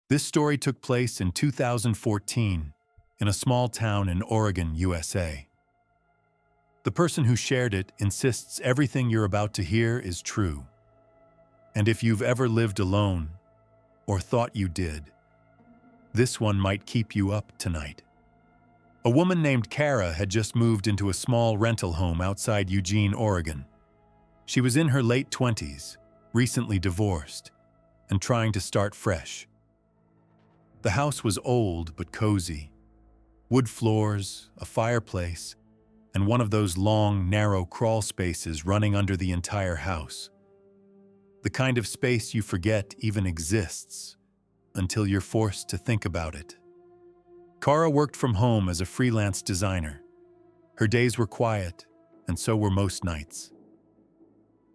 This story took place in 2014 in a small town in Oregon, USA. The person who shared it insists everything you're about to hear is true. And if you've ever lived alone, or thought you did, this one might keep you up tonight. A woman named Kara had just moved into a small rental home outside Eugene, Oregon. She was in her late 20s, recently divorced, and trying to start fresh. The house was old but cozy. Wood floors, a fireplace, and one of those long, narrow crawl spaces running under the entire house. The kind of space you forget even exists until you're forced to think about it. Kara worked from home as a freelance designer. Her days were quiet, and so were most nights.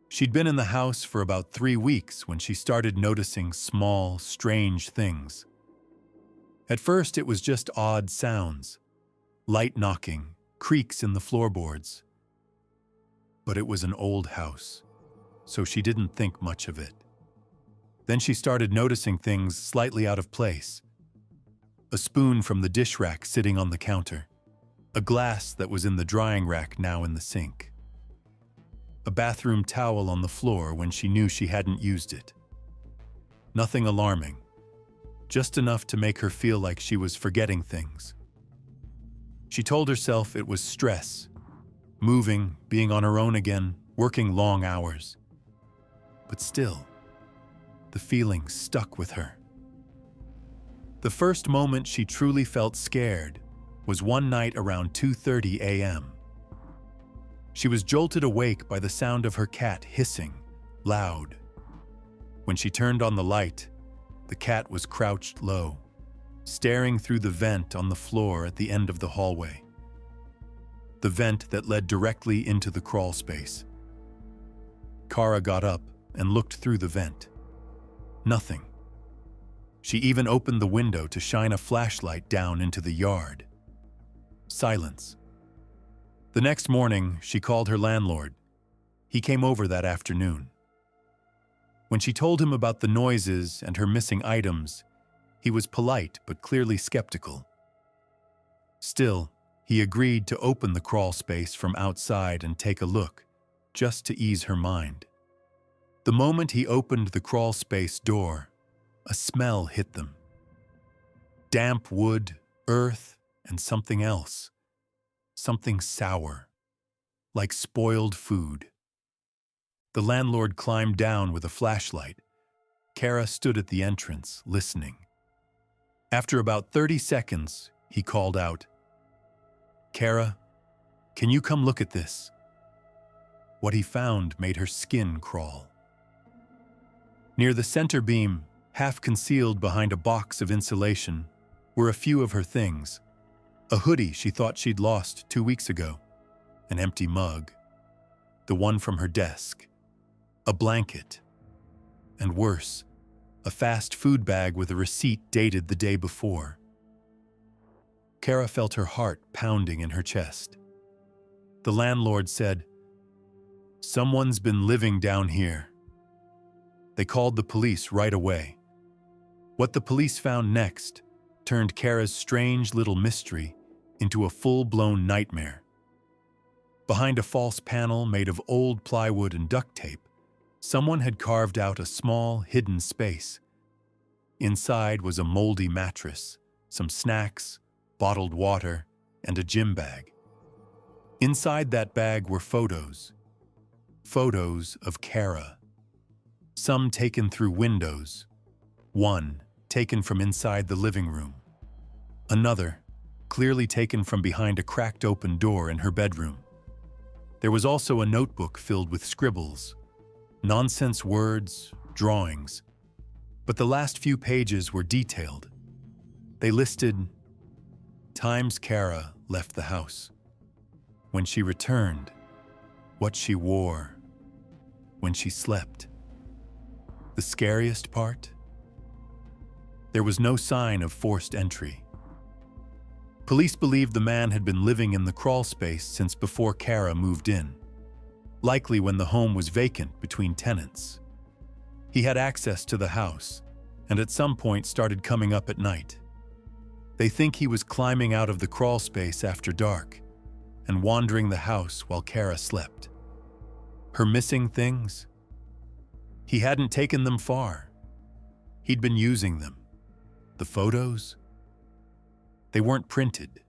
She'd been in the house for about 3 weeks when she started noticing small, strange things. At first, it was just odd sounds, light knocking, creaks in the floorboards. But it was an old house, so she didn't think much of it. Then she started noticing things slightly out of place. A spoon from the dish rack sitting on the counter. A glass that was in the drying rack now in the sink. A bathroom towel on the floor when she knew she hadn't used it. Nothing alarming, just enough to make her feel like she was forgetting things. She told herself it was stress, moving, being on her own again, working long hours. But still, the feeling stuck with her. The first moment she truly felt scared was one night around 2:30 a.m. She was jolted awake by the sound of her cat hissing, loud. When she turned on the light, the cat was crouched low, staring through the vent on the floor at the end of the hallway. The vent that led directly into the crawl space. Kara got up and looked through the vent. Nothing. She even opened the window to shine a flashlight down into the yard. Silence. The next morning, she called her landlord. He came over that afternoon. When she told him about the noises and her missing items, he was polite but clearly skeptical. Still, he agreed to open the crawl space from outside and take a look, just to ease her mind. The moment he opened the crawl space door, a smell hit them. Damp wood, earth, and something else. Something sour, like spoiled food. The landlord climbed down with a flashlight. Kara stood at the entrance, listening. After about 30 seconds, he called out, "Kara, can you come look at this?" What he found made her skin crawl. Near the center beam, half concealed behind a box of insulation, were a few of her things. A hoodie she thought she'd lost 2 weeks ago, an empty mug, the one from her desk, a blanket, and worse, a fast food bag with a receipt dated the day before. Kara felt her heart pounding in her chest. The landlord said, "Someone's been living down here." They called the police right away. What the police found next turned Kara's strange little mystery into a full-blown nightmare. Behind a false panel made of old plywood and duct tape, someone had carved out a small, hidden space. Inside was a moldy mattress, some snacks, bottled water, and a gym bag. Inside that bag were photos. Photos of Kara. Some taken through windows. One taken from inside the living room. Another clearly taken from behind a cracked open door in her bedroom. There was also a notebook filled with scribbles, nonsense words, drawings. But the last few pages were detailed. They listed times Kara left the house, when she returned, what she wore, when she slept. The scariest part? There was no sign of forced entry. Police believed the man had been living in the crawl space since before Kara moved in, likely when the home was vacant between tenants. He had access to the house and at some point started coming up at night. They think he was climbing out of the crawlspace after dark and wandering the house while Kara slept. Her missing things? He hadn't taken them far. He'd been using them. The photos? They weren't printed.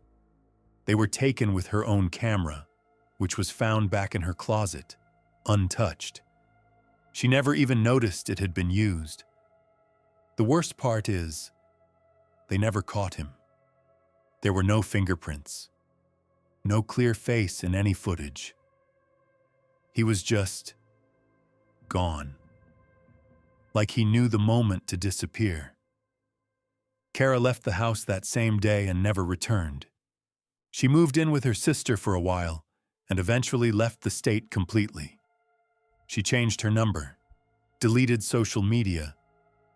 They were taken with her own camera, which was found back in her closet, untouched. She never even noticed it had been used. The worst part is, they never caught him. There were no fingerprints, no clear face in any footage. He was just gone. Like he knew the moment to disappear. Kara left the house that same day and never returned. She moved in with her sister for a while and eventually left the state completely. She changed her number, deleted social media,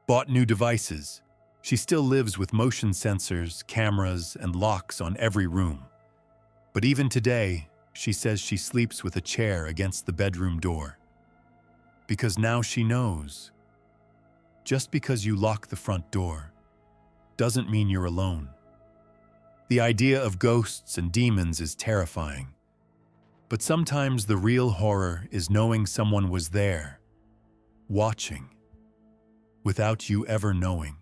bought new devices. She still lives with motion sensors, cameras, and locks on every room. But even today, she says she sleeps with a chair against the bedroom door. Because now she knows. Just because you lock the front door doesn't mean you're alone. The idea of ghosts and demons is terrifying. But sometimes the real horror is knowing someone was there, watching, without you ever knowing.